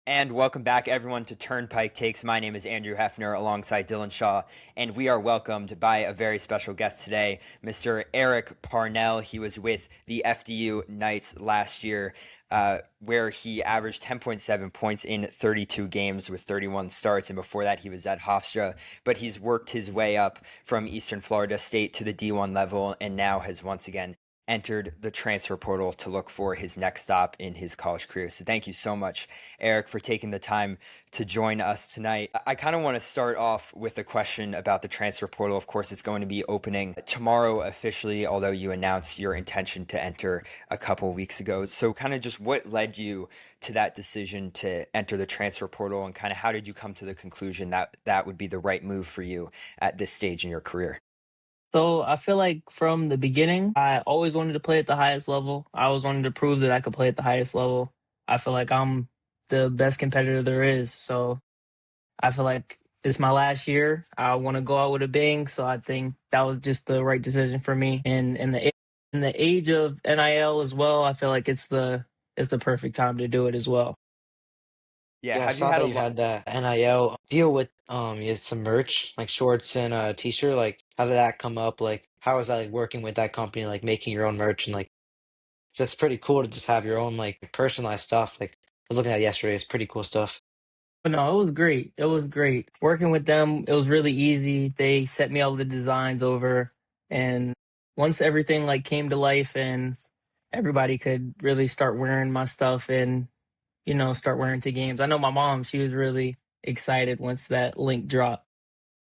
And welcome back, everyone, to Turnpike Takes. My name is Andrew Hefner alongside Dylan Shaw, and we are welcomed by a very special guest today, Mr. Eric Parnell. He was with the FDU Knights last year, where he averaged 10.7 points in 32 games with 31 starts, and before that, he was at Hofstra. But he's worked his way up from Eastern Florida State to the D1 level, and now has once again entered the transfer portal to look for his next stop in his college career. So thank you so much, Eric, for taking the time to join us tonight. I kind of want to start off with a question about the transfer portal. Of course, it's going to be opening tomorrow officially, although you announced your intention to enter a couple weeks ago. So kind of just what led you to that decision to enter the transfer portal, and kind of how did you come to the conclusion that that would be the right move for you at this stage in your career? So I feel like from the beginning, I always wanted to play at the highest level. I always wanted to prove that I could play at the highest level. I feel like I'm the best competitor there is. So I feel like it's my last year. I want to go out with a bang. So I think that was just the right decision for me. And in the age of NIL as well, I feel like it's the perfect time to do it as well. Yeah, Yeah, I have you saw had a that you lot? had that NIL deal with you had some merch, like shorts and a t-shirt. Like, how did that come up? Like, how was that like working with that company, like making your own merch and like that's pretty cool to just have your own like personalized stuff. Like I was looking at it yesterday, it's pretty cool stuff. But no, it was great. It was great. Working with them, it was really easy. They set me all the designs over, and once everything like came to life and everybody could really start wearing my stuff and start wearing to games. I know my mom, she was really excited once that link dropped.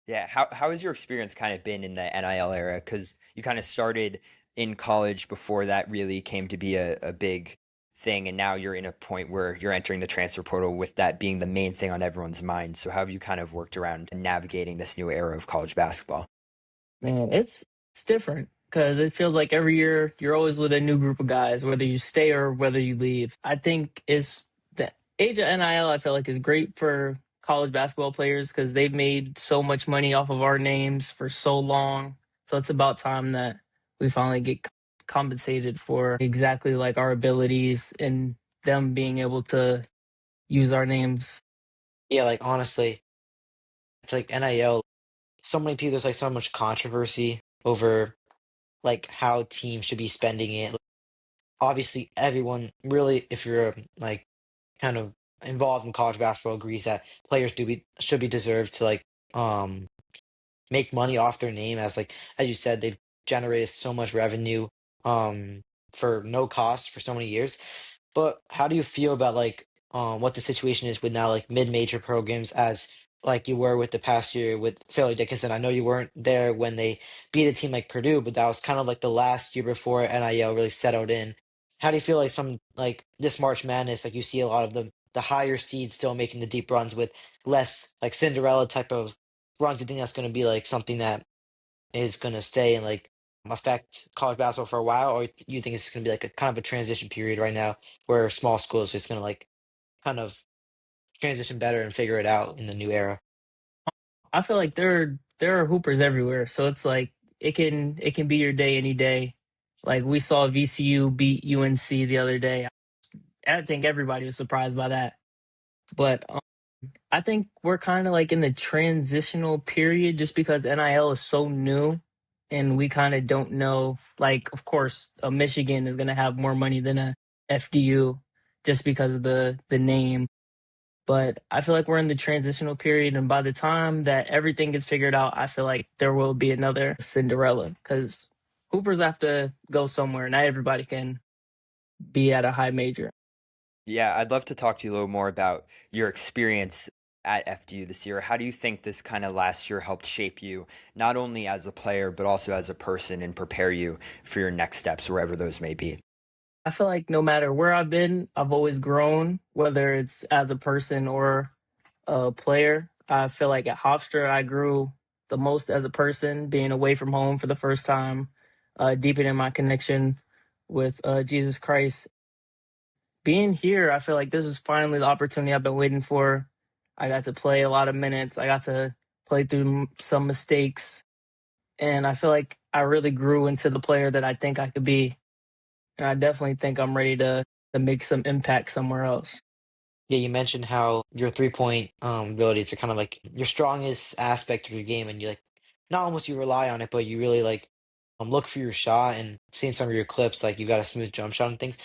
Yeah, how has your experience kind of been in the NIL era? Because you kind of started in college before that really came to be a big thing, and now you're in a point where you're entering the transfer portal with that being the main thing on everyone's mind. So how have you kind of worked around navigating this new era of college basketball? Man, it's different because it feels like every year you're always with a new group of guys, whether you stay or whether you leave. I think it's the age of NIL. I feel like is great for college basketball players because they've made so much money off of our names for so long. So it's about time that we finally get compensated for exactly like our abilities and them being able to use our names. Yeah, like honestly, it's like NIL. So many people, there's like so much controversy over like how teams should be spending it. Obviously, everyone really, if you're like kind of involved in college basketball, agrees that players do be should be deserved to like um make money off their name as you said, they've generated so much revenue um for no cost for so many years. But how do you feel about like what the situation is with now like mid-major programs as like you were with the past year with Fairleigh Dickinson? I know you weren't there when they beat a team like Purdue, but that was kind of like the last year before NIL really settled in. How do you feel like some like this March Madness, like you see a lot of the higher seeds still making the deep runs with less like Cinderella type of runs? You think that's going to be like something that is going to stay and like affect college basketball for a while, or you think it's going to be like a kind of a transition period right now where small schools is going to like kind of transition better and figure it out in the new era? I feel like there are hoopers everywhere, so it's like it can be your day any day. Like we saw VCU beat UNC the other day. I think everybody was surprised by that. But I think we're kind of like in the transitional period just because NIL is so new and we kind of don't know. Like, of course, a Michigan is going to have more money than a FDU just because of the name. But I feel like we're in the transitional period, and by the time that everything gets figured out, I feel like there will be another Cinderella because Hoopers have to go somewhere. Not everybody can be at a high major. Yeah, I'd love to talk to you a little more about your experience at FDU this year. How do you think this kind of last year helped shape you, not only as a player, but also as a person, and prepare you for your next steps, wherever those may be? I feel like no matter where I've been, I've always grown, whether it's as a person or a player. I feel like at Hofstra, I grew the most as a person, being away from home for the first time, deepening my connection with Jesus Christ. Being here, I feel like this is finally the opportunity I've been waiting for. I got to play a lot of minutes. I got to play through some mistakes, and I feel like I really grew into the player that I think I could be. And I definitely think I'm ready to make some impact somewhere else. Yeah, you mentioned how your 3-point abilities are kind of like your strongest aspect of your game, and you like not almost you rely on it, but you really like look for your shot and seeing some of your clips, like you got a smooth jump shot and things.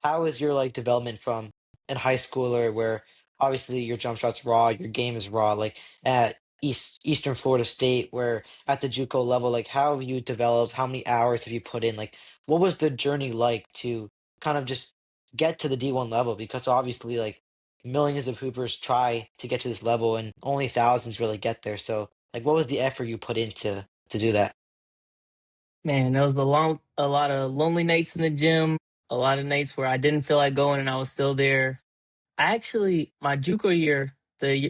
How is your like development from in high schooler where obviously your jump shot's raw, your game is raw, like at Eastern Florida State where at the JUCO level, like how have you developed? How many hours have you put in? Like what was the journey like to kind of just get to the D1 level? Because obviously like millions of hoopers try to get to this level and only thousands really get there. So like what was the effort you put into to do that? Man, there was a lot of lonely nights in the gym, a lot of nights where I didn't feel like going and I was still there. I actually, my JUCO year,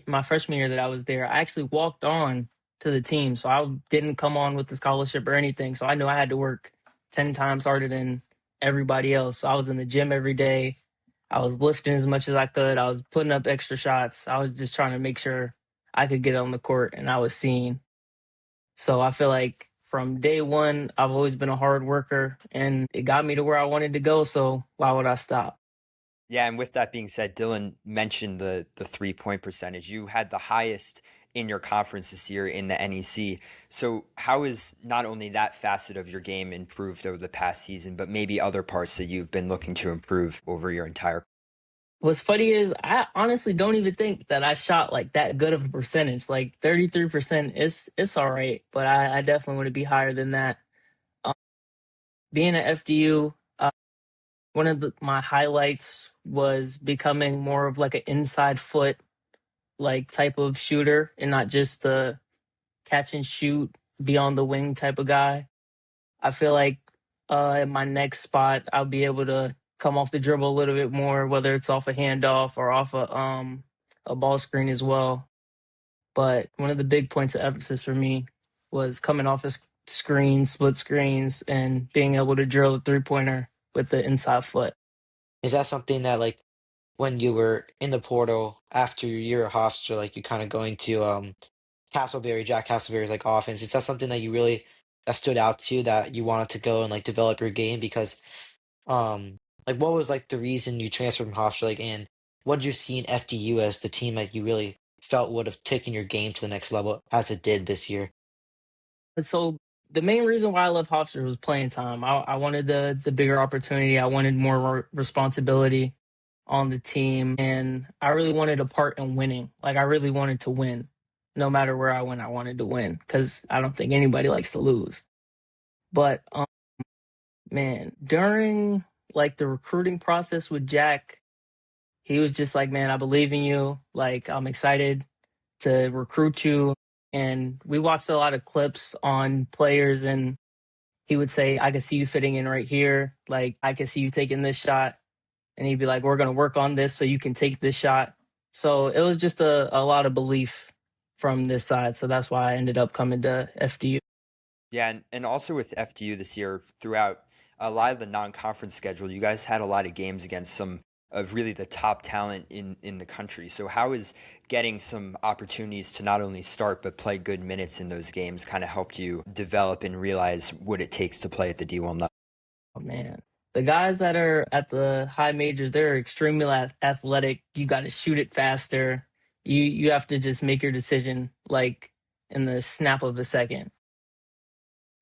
my freshman year that I was there, I actually walked on to the team. So I didn't come on with the scholarship or anything. So I knew I had to work 10 times harder than everybody else. So I was in the gym every day. I was lifting as much as I could. I was putting up extra shots. I was just trying to make sure I could get on the court and I was seen. So I feel like from day one, I've always been a hard worker and it got me to where I wanted to go. So why would I stop? Yeah, and with that being said, Dylan mentioned the 3-point percentage. You had the highest in your conference this year in the NEC. So how is not only that facet of your game improved over the past season, but maybe other parts that you've been looking to improve over your entire? What's funny is I honestly don't even think that I shot like that good of a percentage. Like 33% is it's all right, but I definitely want to be higher than that. Um, Being at FDU, one of my highlights was becoming more of like an inside foot like type of shooter and not just the catch and shoot beyond the wing type of guy. I feel like at my next spot, I'll be able to come off the dribble a little bit more, whether it's off a handoff or off a ball screen as well. But one of the big points of emphasis for me was coming off a screen, split screens, and being able to drill a 3-pointer with the inside foot. Is that something that like when you were in the portal after your year at Hofstra, like you kind of going to Jack Castleberry's like offense, is that something that you really that stood out to you that you wanted to go and like develop your game? Because like what was like the reason you transferred from Hofstra, like, and what did you see in FDU as the team that you really felt would have taken your game to the next level as it did this year? And so the main reason why I left Hofstra was playing time. I wanted the bigger opportunity. I wanted more responsibility on the team, and I really wanted a part in winning. Like I really wanted to win, no matter where I went. I wanted to win because I don't think anybody likes to lose. But man, during like the recruiting process with Jack, he was just like, "Man, I believe in you. Like I'm excited to recruit you." And we watched a lot of clips on players and he would say, I can see you fitting in right here. Like, I can see you taking this shot. And he'd be like, we're going to work on this so you can take this shot. So it was just a lot of belief from this side. So that's why I ended up coming to FDU. Yeah, and also with FDU this year, throughout a lot of the non-conference schedule, you guys had a lot of games against some of really the top talent in the country. So how is getting some opportunities to not only start but play good minutes in those games kind of helped you develop and realize what it takes to play at the D1 level? Oh, man. The guys that are at the high majors, they're extremely athletic. You got to shoot it faster. You have to just make your decision like in the snap of a second.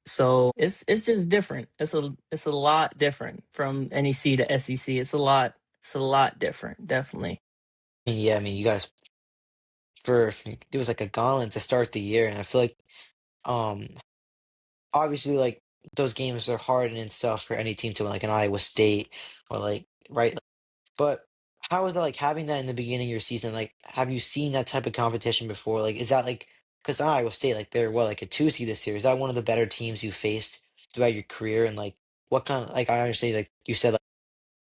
So it's just different. It's a lot different from NEC to SEC. It's a lot different, definitely. And yeah, I mean, you guys for it was like a gauntlet to start the year, and I feel like um obviously like those games are hard and stuff for any team to win, like an Iowa State or like right. But how is that like having that in the beginning of your season? Like, have you seen that type of competition before? Like, is that like because Iowa State, like they're what like a 2 seed this year? Is that one of the better teams you faced throughout your career? And like, what kind of like I understand like you said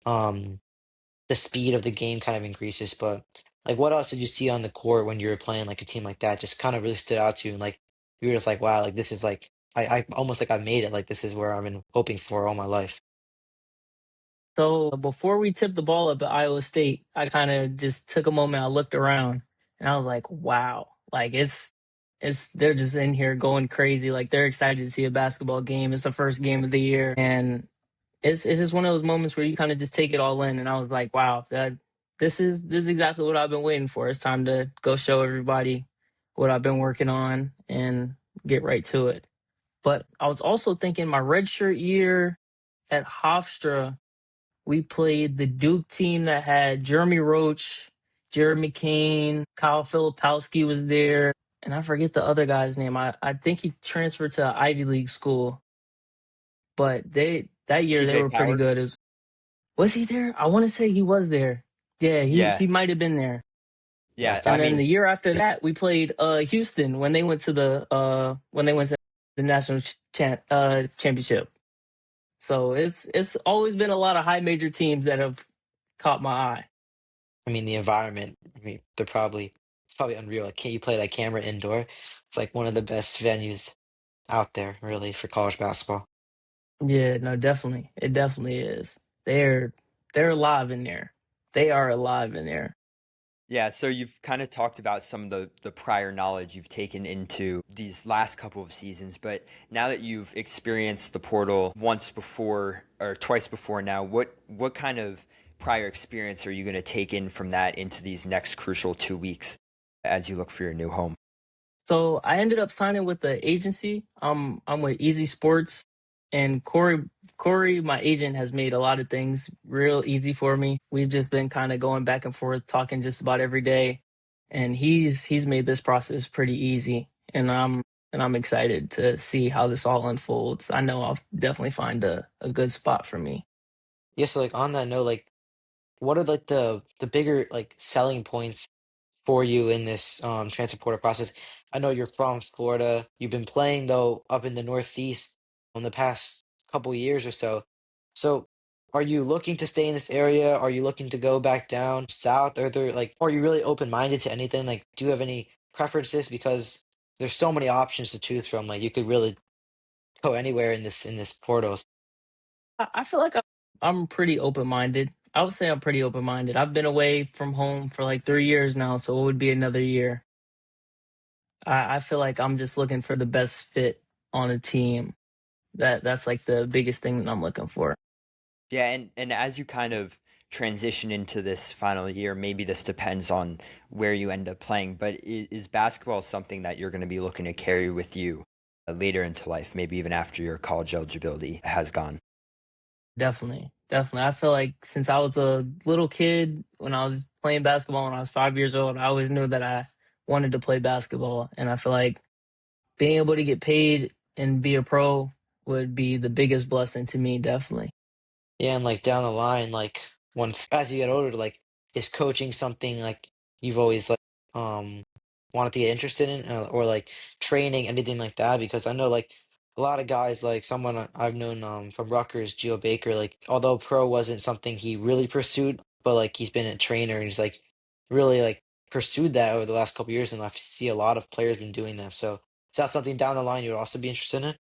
like the speed of the game kind of increases, but like what else did you see on the court when you were playing like a team like that? Just kind of really stood out to you, and like you were just like, wow, like this is like I almost like I made it. Like this is where I've been hoping for all my life. So before we tipped the ball up at Iowa State, I kind of just took a moment. I looked around and I was like, wow, like it's they're just in here going crazy. Like they're excited to see a basketball game. It's the first game of the year, and it's just one of those moments where you kind of just take it all in. And I was like, wow, this is exactly what I've been waiting for. It's time to go show everybody what I've been working on and get right to it. But I was also thinking my redshirt year at Hofstra, we played the Duke team that had Jeremy Roach, Jared McCain, Kyle Filipowski was there, and I forget the other guy's name. I think he transferred to an Ivy League school, but that year they TJ were pretty Power. good. Was he there? I want to say he was there. Yeah, Yeah, he might have been there. yeah. Yes, I And that's then mean, the year after that, we played Houston when they went to the national championship. So it's always been a lot of high major teams that have caught my eye. I mean the environment. I mean it's probably unreal. Like, can't you play that camera indoor? It's like one of the best venues out there, really, for college basketball. Yeah, no, definitely. It definitely is. They're they're alive in there. They are alive in there. yeah, so you've kind of talked about some of the prior knowledge you've taken into these last couple of seasons, but now that you've experienced the portal once before or twice before now, what kind of prior experience are you going to take in from that into these next crucial 2 weeks as you look for your new home? So I ended up signing with the agency. I'm with Easy Sports, and Corey, my agent, has made a lot of things real easy for me. We've just been kind of going back and forth, talking just about every day, and he's made this process pretty easy. And I'm excited to see how this all unfolds. I know I'll definitely find a good spot for me. Yeah, so like on that note, like what are like the bigger like selling points for you in this transfer portal process? I know you're from Florida. You've been playing though up in the Northeast in the past couple years or so. So are you looking to stay in this area? Are you looking to go back down south? Are you really open-minded to anything? Like, do you have any preferences? Because there's so many options to choose from. Like, you could really go anywhere in this portal. I feel like I'm pretty open minded. I would say I'm pretty open minded. I've been away from home for like 3 years now, so it would be another year. I feel like I'm just looking for the best fit on a team. That's like the biggest thing that I'm looking for. Yeah, and as you kind of transition into this final year, maybe this depends on where you end up playing, but is basketball something that you're going to be looking to carry with you later into life, maybe even after your college eligibility has gone? Definitely, definitely. I feel like since I was a little kid, when I was playing basketball when I was 5 years old, I always knew that I wanted to play basketball, and I feel like being able to get paid and be a pro would be the biggest blessing to me. Definitely. Yeah, and like down the line, like once as you get older, like is coaching something like you've always like um wanted to get interested in, or like training, anything like that? Because I know like a lot of guys, like someone I've known from Rutgers, Geo Baker, like although pro wasn't something he really pursued, but like he's been a trainer and he's like really like pursued that over the last couple years, and I see a lot of players been doing that. So is that something down the line you would also be interested in?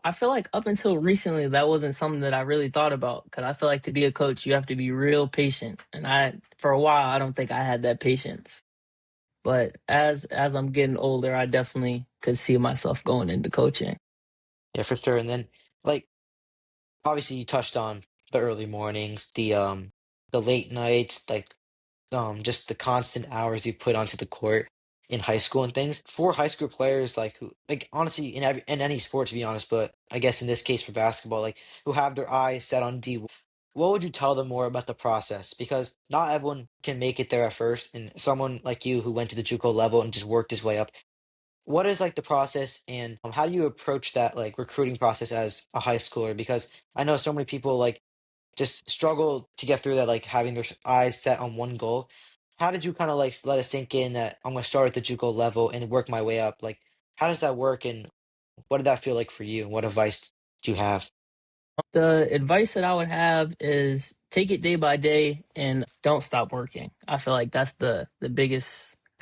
I feel like up until recently, that wasn't something that I really thought about because I feel like to be a coach, you have to be real patient. And for a while, I don't think I had that patience. But as I'm getting older, I definitely could see myself going into coaching. Yeah, for sure. And then like obviously you touched on the early mornings, the late nights, like just the constant hours you put onto the court in high school and things. For high school players like who like honestly in any sport to be honest, but I guess in this case for basketball, like who have their eyes set on D, what would you tell them more about the process? Because not everyone can make it there at first, and someone like you who went to the JUCO level and just worked his way up, what is like the process, and how do you approach that like recruiting process as a high schooler? Because I know so many people like just struggle to get through that, like having their eyes set on one goal. How did you kind of like let it sink in that I'm going to start at the JUCO level and work my way up? Like, how does that work, and what did that feel like for you? What advice do you have? The advice that I would have is take it day by day and don't stop working. I feel like that's the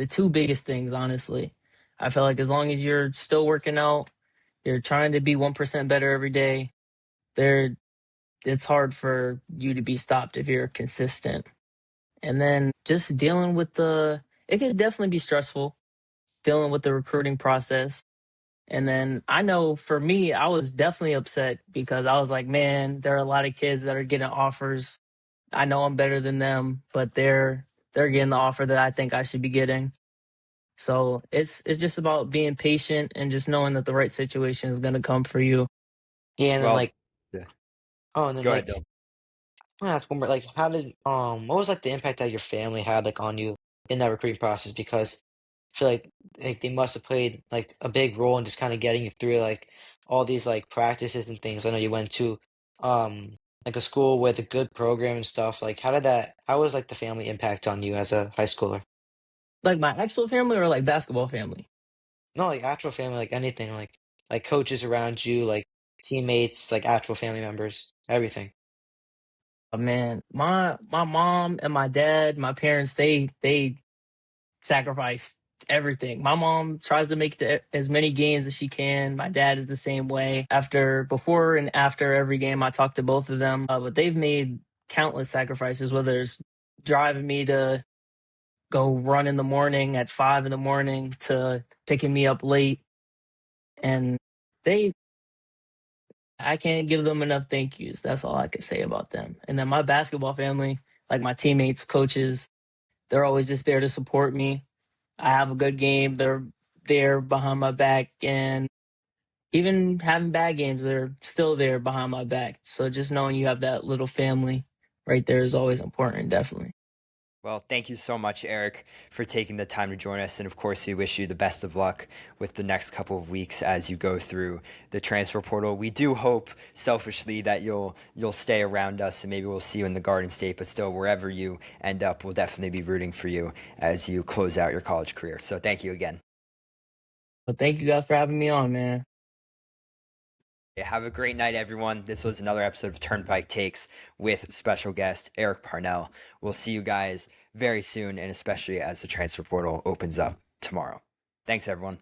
two biggest things, honestly. I feel like as long as you're still working out, you're trying to be 1% better every day, there it's hard for you to be stopped if you're consistent. And then just dealing with it could definitely be stressful dealing with the recruiting process. And then I know for me, I was definitely upset because I was like, man, there are a lot of kids that are getting offers I know I'm better than them, but they're getting the offer that I think I should be getting. So it's just about being patient and just knowing that the right situation is going to come for you. Yeah, and then Well, like, yeah. oh, and then Go ahead, like, Dylan. I want to ask one more. Like, how did what was like the impact that your family had like on you in that recruiting process? Because I feel like they must have played like a big role in just kind of getting you through like all these like practices and things. I know you went to like a school with a good program and stuff. Like, how was like the family impact on you as a high schooler? Like my actual family or like basketball family? No, like actual family, like anything, like coaches around you, like teammates, like actual family members, everything. Man, my mom and my dad, my parents, they sacrifice everything. My mom tries to make as many games as she can. My dad is the same way. Before and after every game, I talk to both of them. But they've made countless sacrifices, whether it's driving me to go run in the morning at 5 in the morning to picking me up late. And they, I can't give them enough thank yous. That's all I can say about them. And then my basketball family, like my teammates, coaches, they're always just there to support me. I have a good game, they're there behind my back. And even having bad games, they're still there behind my back. So just knowing you have that little family right there is always important, definitely. Well, thank you so much, Eric, for taking the time to join us. And of course, we wish you the best of luck with the next couple of weeks as you go through the transfer portal. We do hope, selfishly, that you'll stay around us and maybe we'll see you in the Garden State. But still, wherever you end up, we'll definitely be rooting for you as you close out your college career. So thank you again. But thank you guys for having me on, man. Yeah, have a great night, everyone. This was another episode of Turnpike Takes with special guest Eric Parnell. We'll see you guys very soon, and especially as the transfer portal opens up tomorrow. Thanks, everyone.